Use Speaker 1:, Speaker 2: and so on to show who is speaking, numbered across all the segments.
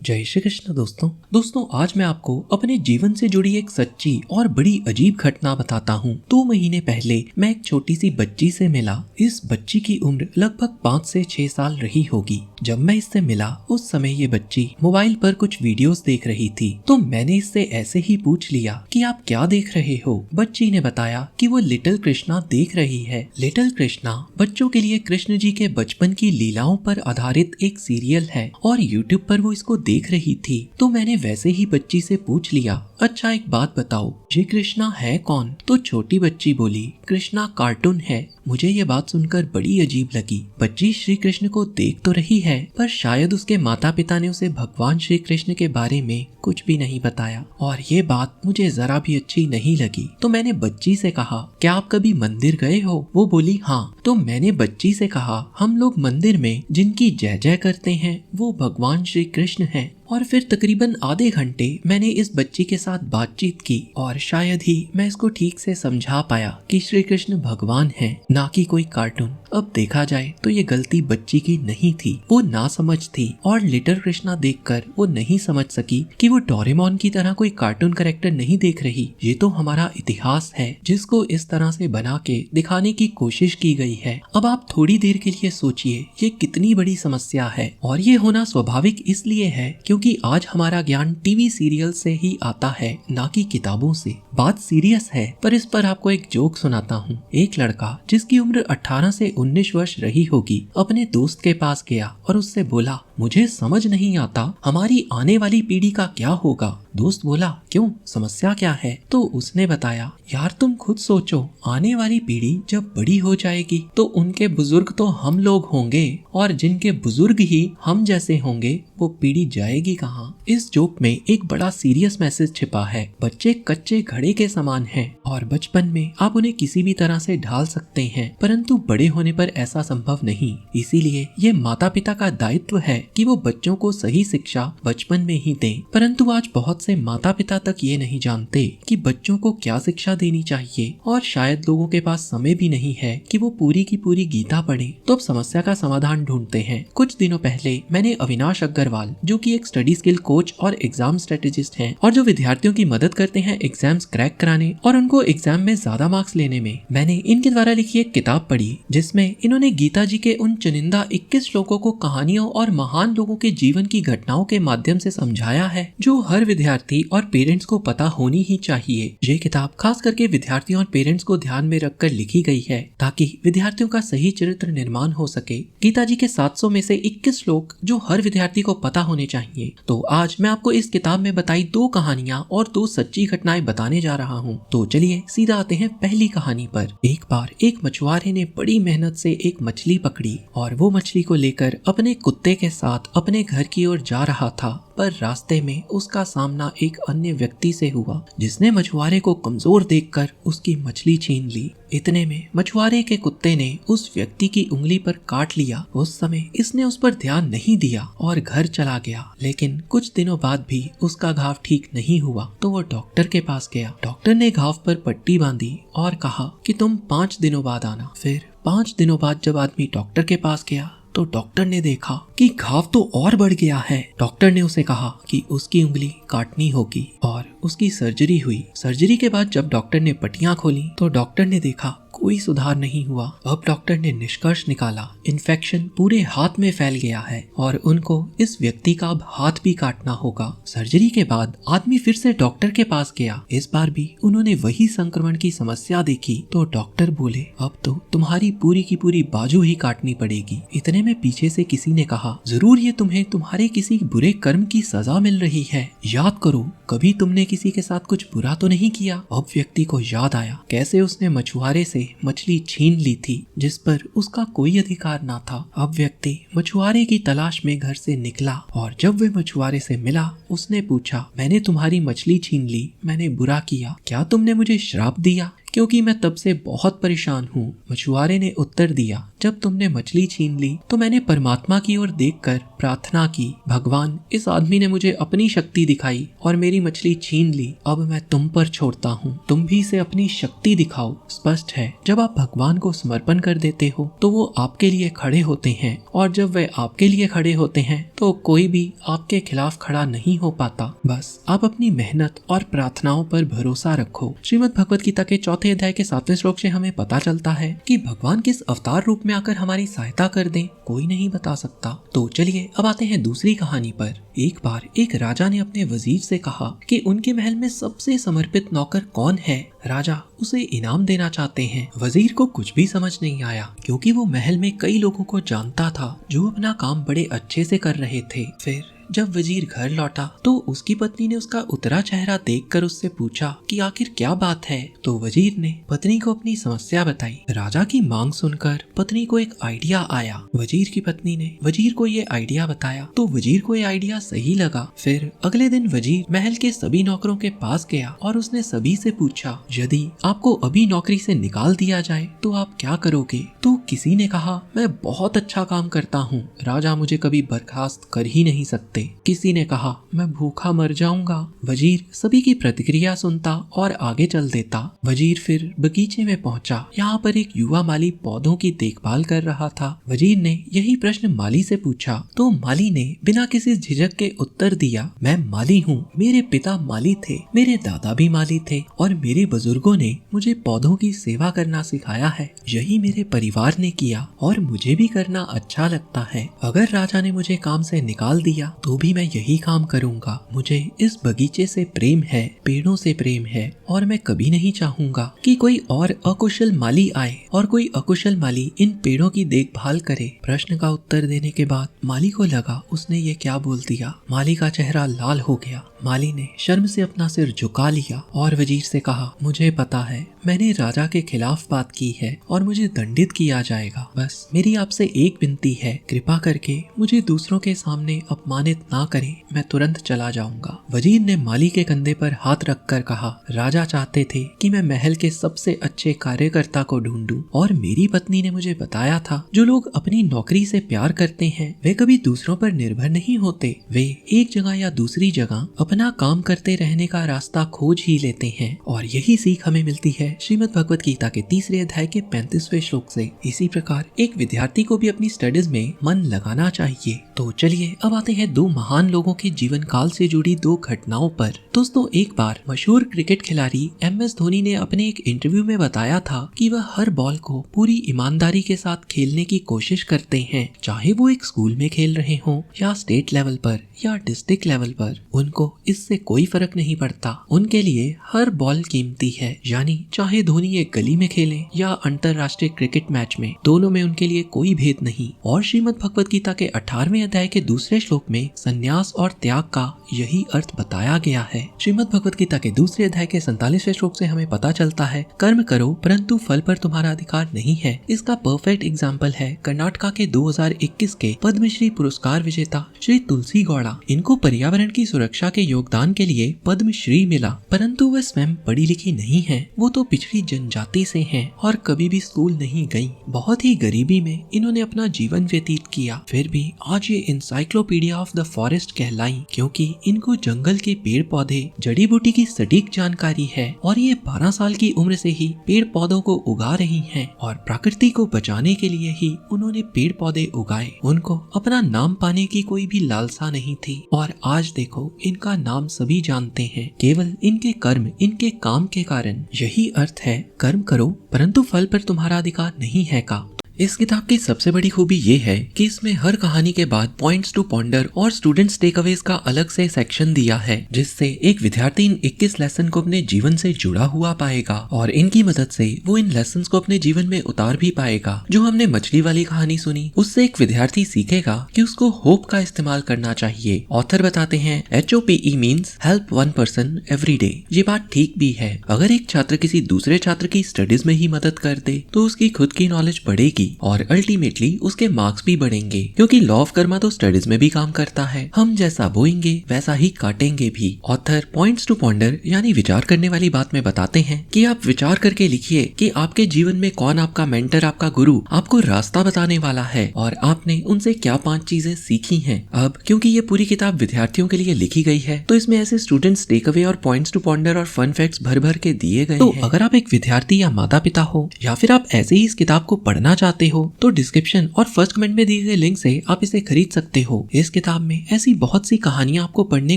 Speaker 1: जय श्री कृष्ण दोस्तों आज मैं आपको अपने जीवन से जुड़ी एक सच्ची और बड़ी अजीब घटना बताता हूँ। 2 महीने पहले मैं एक छोटी सी बच्ची से मिला। इस बच्ची की उम्र लगभग 5 से 6 साल रही होगी। जब मैं इससे मिला उस समय ये बच्ची मोबाइल पर कुछ वीडियोस देख रही थी, तो मैंने इससे ऐसे ही पूछ लिया कि आप क्या देख रहे हो। बच्ची ने बताया कि वो लिटिल कृष्णा देख रही है। लिटिल कृष्णा बच्चों के लिए कृष्ण जी के बचपन की लीलाओं पर आधारित एक सीरियल है और यूट्यूब पर वो इसको देख रही थी। तो मैंने वैसे ही बच्ची से पूछ लिया, अच्छा एक बात बताओ, ये कृष्णा है कौन? तो छोटी बच्ची बोली, कृष्णा कार्टून है। मुझे ये बात सुनकर बड़ी अजीब लगी। बच्ची श्री कृष्ण को देख तो रही है, पर शायद उसके माता पिता ने उसे भगवान श्री कृष्ण के बारे में कुछ भी नहीं बताया और ये बात मुझे जरा भी अच्छी नहीं लगी। तो मैंने बच्ची से कहा, क्या आप कभी मंदिर गए हो? वो बोली हाँ। तो मैंने बच्ची से कहा, हम लोग मंदिर में जिनकी जय जय करते हैं वो भगवान श्री कृष्ण हैं। और फिर तकरीबन आधे घंटे मैंने इस बच्ची के साथ बातचीत की और शायद ही मैं इसको ठीक से समझा पाया कि श्री कृष्ण भगवान है, ना कि कोई कार्टून। अब देखा जाए तो ये गलती बच्ची की नहीं थी, वो नासमझ थी और लिटिल कृष्णा देखकर वो नहीं समझ सकी कि वो डोरेमोन की तरह कोई कार्टून कैरेक्टर नहीं देख रही। ये तो हमारा इतिहास है जिसको इस तरह से बना के दिखाने की कोशिश की गई है। अब आप थोड़ी देर के लिए सोचिए, ये कितनी बड़ी समस्या है और ये होना स्वाभाविक इसलिए है क्योंकि आज हमारा ज्ञान टीवी सीरियल से ही आता है, ना कि किताबों से। बात सीरियस है, पर इस पर आपको एक जोक सुनाता हूँ। एक लड़का जिसकी उम्र 18 से 19 वर्ष रही होगी अपने दोस्त के पास गया और उससे बोला, मुझे समझ नहीं आता हमारी आने वाली पीढ़ी का क्या होगा। दोस्त बोला, क्यों, समस्या क्या है? तो उसने बताया, यार तुम खुद सोचो, आने वाली पीढ़ी जब बड़ी हो जाएगी तो उनके बुजुर्ग तो हम लोग होंगे और जिनके बुजुर्ग ही हम जैसे होंगे वो पीढ़ी जाएगी कहाँ। इस जोक में एक बड़ा सीरियस मैसेज छिपा है। बच्चे कच्चे घड़े के समान हैं और बचपन में आप उन्हें किसी भी तरह से ढाल सकते हैं, परंतु बड़े होने पर ऐसा संभव नहीं। इसीलिए ये माता पिता का दायित्व है कि वो बच्चों को सही शिक्षा बचपन में ही दें। परंतु आज बहुत से माता पिता तक ये नहीं जानते कि बच्चों को क्या शिक्षा देनी चाहिए और शायद लोगों के पास समय भी नहीं है कि वो पूरी की पूरी गीता पढ़ें। तो अब समस्या का समाधान ढूंढते हैं। कुछ दिनों पहले मैंने अविनाश अग्रवाल, जो कि एक स्टडी स्किल कोच और एग्जाम स्ट्रेटेजिस्ट हैं और जो विद्यार्थियों की मदद करते हैं एग्जाम्स क्रैक कराने और उनको एग्जाम में ज्यादा मार्क्स लेने में, मैंने इनके द्वारा लिखी एक किताब पढ़ी जिसमें इन्होंने गीता जी के उन चुनिंदा 21 श्लोकों को कहानियों और महान लोगों के जीवन की घटनाओं के माध्यम से समझाया है, जो हर विद्यार्थी और पेरेंट्स को पता होनी ही चाहिए। ये किताब खास करके विद्यार्थियों और पेरेंट्स को ध्यान में रखकर लिखी गई है ताकि विद्यार्थियों का सही चरित्र निर्माण हो सके। गीता जी के 700 में से 21 श्लोक जो हर विद्यार्थी को पता होने चाहिए। तो आज मैं आपको इस किताब में बताई 2 कहानियां और 2 सच्ची घटनाएं बताने जा रहा हूँ। तो चलिए सीधा आते हैं पहली कहानी पर। एक बार एक मछुआरे ने बड़ी मेहनत से एक मछली पकड़ी और वो मछली को लेकर अपने कुत्ते के साथ अपने घर की ओर जा रहा था, पर रास्ते में उसका सामना एक अन्य व्यक्ति से हुआ जिसने मछुआरे को कमजोर देखकर उसकी मछली छीन ली। इतने में मछुआरे के कुत्ते ने उस व्यक्ति की उंगली पर काट लिया। उस समय इसने उस पर ध्यान नहीं दिया और घर चला गया, लेकिन कुछ दिनों बाद भी उसका घाव ठीक नहीं हुआ तो वो डॉक्टर के पास गया। डॉक्टर ने घाव पर पट्टी बांधी और कहा कि तुम 5 दिनों बाद आना। फिर 5 दिनों बाद जब आदमी डॉक्टर के पास गया तो डॉक्टर ने देखा कि घाव तो और बढ़ गया है। डॉक्टर ने उसे कहा कि उसकी उंगली काटनी होगी और उसकी सर्जरी हुई। सर्जरी के बाद जब डॉक्टर ने पट्टियां खोली तो डॉक्टर ने देखा कोई सुधार नहीं हुआ। अब डॉक्टर ने निष्कर्ष निकाला, इन्फेक्शन पूरे हाथ में फैल गया है और उनको इस व्यक्ति का अब हाथ भी काटना होगा। सर्जरी के बाद आदमी फिर से डॉक्टर के पास गया। इस बार भी उन्होंने वही संक्रमण की समस्या देखी तो डॉक्टर बोले, अब तो तुम्हारी पूरी की पूरी बाजू ही काटनी पड़ेगी। इतने में पीछे से किसी ने कहा, जरूर ये तुम्हें तुम्हारे किसी बुरे कर्म की सजा मिल रही है। याद करो, कभी तुमने किसी के साथ कुछ बुरा तो नहीं किया। अब व्यक्ति को याद आया कैसे उसने मछुआरे से मछली छीन ली थी जिस पर उसका कोई अधिकार ना था। अब व्यक्ति मछुआरे की तलाश में घर से निकला और जब वह मछुआरे से मिला उसने पूछा, मैंने तुम्हारी मछली छीन ली, मैंने बुरा किया, क्या तुमने मुझे श्राप दिया? क्योंकि मैं तब से बहुत परेशान हूँ। मछुआरे ने उत्तर दिया, जब तुमने मछली छीन ली तो मैंने परमात्मा की ओर देखकर प्रार्थना की, भगवान इस आदमी ने मुझे अपनी शक्ति दिखाई और मेरी मछली छीन ली, अब मैं तुम पर छोड़ता हूँ, तुम भी इसे अपनी शक्ति दिखाओ। स्पष्ट है, जब आप भगवान को समर्पण कर देते हो तो वो आपके लिए खड़े होते हैं, और जब वे आपके लिए खड़े होते हैं तो कोई भी आपके खिलाफ खड़ा नहीं हो पाता। बस आप अपनी मेहनत और प्रार्थनाओं पर भरोसा रखो। श्रीमद् भगवत गीता के 4 अध्याय के 7वें श्लोक से हमें पता चलता है कि भगवान किस अवतार रूप में आकर हमारी सहायता कर दें, कोई नहीं बता सकता। तो चलिए अब आते हैं दूसरी कहानी पर। एक बार एक राजा ने अपने वजीर से कहा कि उनके महल में सबसे समर्पित नौकर कौन है। राजा उसे इनाम देना चाहते हैं। वजीर को कुछ भी समझ नहीं आया, क्योंकि वो महल में कई लोगों को जानता था जो अपना काम बड़े अच्छे से कर रहे थे। फिर जब वजीर घर लौटा तो उसकी पत्नी ने उसका उतरा चेहरा देखकर उससे पूछा कि आखिर क्या बात है। तो वजीर ने पत्नी को अपनी समस्या बताई। राजा की मांग सुनकर पत्नी को एक आइडिया आया। वजीर की पत्नी ने वजीर को ये आइडिया बताया तो वजीर को ये आइडिया सही लगा। फिर अगले दिन वजीर महल के सभी नौकरों के पास गया और उसने सभी से पूछा, यदि आपको अभी नौकरी से निकाल दिया जाए तो आप क्या करोगे। तो किसी ने कहा, मैं बहुत अच्छा काम करता हूँ, राजा मुझे कभी बर्खास्त कर ही नहीं सकते। किसी ने कहा, मैं भूखा मर जाऊंगा। वजीर सभी की प्रतिक्रिया सुनता और आगे चल देता। वजीर फिर बगीचे में पहुंचा। यहाँ पर एक युवा माली पौधों की देखभाल कर रहा था। वजीर ने यही प्रश्न माली से पूछा तो माली ने बिना किसी झिझक के उत्तर दिया, मैं माली हूँ, मेरे पिता माली थे, मेरे दादा भी माली थे और मेरे बुजुर्गों ने मुझे पौधों की सेवा करना सिखाया है। यही मेरे परिवार ने किया और मुझे भी करना अच्छा लगता है। अगर राजा ने मुझे काम से निकाल दिया तो भी मैं यही काम करूंगा। मुझे इस बगीचे से प्रेम है, पेड़ों से प्रेम है और मैं कभी नहीं चाहूंगा कि कोई और अकुशल माली आए और कोई अकुशल माली इन पेड़ों की देखभाल करे। प्रश्न का उत्तर देने के बाद माली को लगा उसने ये क्या बोल दिया। माली का चेहरा लाल हो गया। माली ने शर्म से अपना सिर झुका लिया और वजीर से कहा, मुझे पता है मैंने राजा के खिलाफ बात की है और मुझे दंडित किया जाएगा। बस मेरी आपसे एक विनती है, कृपा करके मुझे दूसरों के सामने अपमानित ना करें, मैं तुरंत चला जाऊंगा। वजीर ने माली के कंधे पर हाथ रखकर कहा, राजा चाहते थे कि मैं महल के सबसे अच्छे कार्यकर्ता को ढूंढूं और मेरी पत्नी ने मुझे बताया था जो लोग अपनी नौकरी से प्यार करते हैं वे कभी दूसरों पर निर्भर नहीं होते। वे एक जगह या दूसरी जगह अपना काम करते रहने का रास्ता खोज ही लेते हैं। और यही सीख हमें मिलती है श्रीमद् भगवत गीता के 3 अध्याय के 35वें श्लोक से। इसी प्रकार एक विद्यार्थी को भी अपनी स्टडीज में मन लगाना चाहिए। तो चलिए अब आते हैं 2 महान लोगों के जीवन काल से जुड़ी 2 घटनाओं पर। दोस्तों, एक बार मशहूर क्रिकेट खिलाड़ी MS धोनी ने अपने एक इंटरव्यू में बताया था कि वह हर बॉल को पूरी ईमानदारी के साथ खेलने की कोशिश करते हैं, चाहे वो एक स्कूल में खेल रहे हों या स्टेट लेवल पर या डिस्ट्रिक्ट लेवल पर। उनको इससे कोई फर्क नहीं पड़ता, उनके लिए हर बॉल कीमती है। यानी चाहे धोनी एक गली में खेलें या अंतरराष्ट्रीय क्रिकेट मैच में, दोनों में उनके लिए कोई भेद नहीं। और श्रीमद् भगवत गीता के 18वें अध्याय के 2 श्लोक में संन्यास और त्याग का यही अर्थ बताया गया है। श्रीमद् भगवत गीता के 2 अध्याय के 47वें श्लोक से हमें पता चलता है, कर्म करो परंतु फल पर तुम्हारा अधिकार नहीं है। इसका परफेक्ट एग्जाम्पल है कर्नाटका के 2021 के पद्मश्री पुरस्कार विजेता श्री तुलसी गौड़ा। इनको पर्यावरण की सुरक्षा के योगदान के लिए पद्मश्री मिला, परंतु वह स्वयं पढ़ी लिखी नहीं है। वो तो पिछड़ी जनजाति से हैं और कभी भी स्कूल नहीं गई। बहुत ही गरीबी में इन्होंने अपना जीवन व्यतीत किया, फिर भी आज ये इंसाइक्लोपीडिया ऑफ द फॉरेस्ट कहलाई, क्योंकि इनको जंगल के पेड़ पौधे जड़ी बूटी की सटीक जानकारी है और ये 12 साल की उम्र से ही पेड़ पौधों को उगा रही हैं और प्रकृति को बचाने के लिए ही उन्होंने पेड़ पौधे उगाए। उनको अपना नाम पाने की कोई भी लालसा नहीं थी और आज देखो इनका नाम सभी जानते हैं, केवल इनके कर्म, इनके काम के कारण। यही अर्थ है कर्म करो परंतु फल पर तुम्हारा अधिकार नहीं है का। इस किताब की सबसे बड़ी खूबी ये है कि इसमें हर कहानी के बाद पॉइंट्स टू पॉन्डर और स्टूडेंट्स टेकअवेज का अलग से सेक्शन दिया है, जिससे एक विद्यार्थी इन 21 लेसन को अपने जीवन से जुड़ा हुआ पाएगा और इनकी मदद से वो इन लेसन्स को अपने जीवन में उतार भी पाएगा। जो हमने मछली वाली कहानी सुनी, उससे एक विद्यार्थी सीखेगा कि उसको होप का इस्तेमाल करना चाहिए। ऑथर बताते हैं HOPE means help one person every day. ये बात ठीक भी है। अगर एक छात्र किसी दूसरे छात्र की स्टडीज में ही मदद कर दे तो उसकी खुद की नॉलेज बढ़ेगी बढ़ेगी और अल्टीमेटली उसके मार्क्स भी बढ़ेंगे, क्योंकि लॉ ऑफ कर्मा तो स्टडीज में भी काम करता है। हम जैसा बोएंगे वैसा ही काटेंगे भी। ऑथर पॉइंट्स टू पॉन्डर यानी विचार करने वाली बात में बताते हैं कि आप विचार करके लिखिए कि आपके जीवन में कौन आपका मेंटर, आपका गुरु, आपको रास्ता बताने वाला है और आपने उनसे क्या 5 चीजें सीखी हैं। अब क्योंकि ये पूरी किताब विद्यार्थियों के लिए लिखी गई है तो इसमें ऐसे स्टूडेंट्स टेक अवे और पॉइंट्स टू पॉन्डर और फन फैक्ट्स भर भर के दिए गए हैं। तो अगर आप एक विद्यार्थी या माता पिता हो या फिर आप ऐसे ही इस किताब को पढ़ना चाहते हो तो डिस्क्रिप्शन और फर्स्ट कमेंट में दिए गए लिंक से आप इसे खरीद सकते हो। इस किताब में ऐसी बहुत सी कहानियां आपको पढ़ने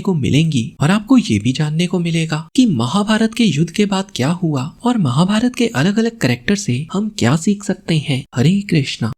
Speaker 1: को मिलेंगी और आपको ये भी जानने को मिलेगा कि महाभारत के युद्ध के बाद क्या हुआ और महाभारत के अलग अलग कैरेक्टर से हम क्या सीख सकते हैं। हरे कृष्णा।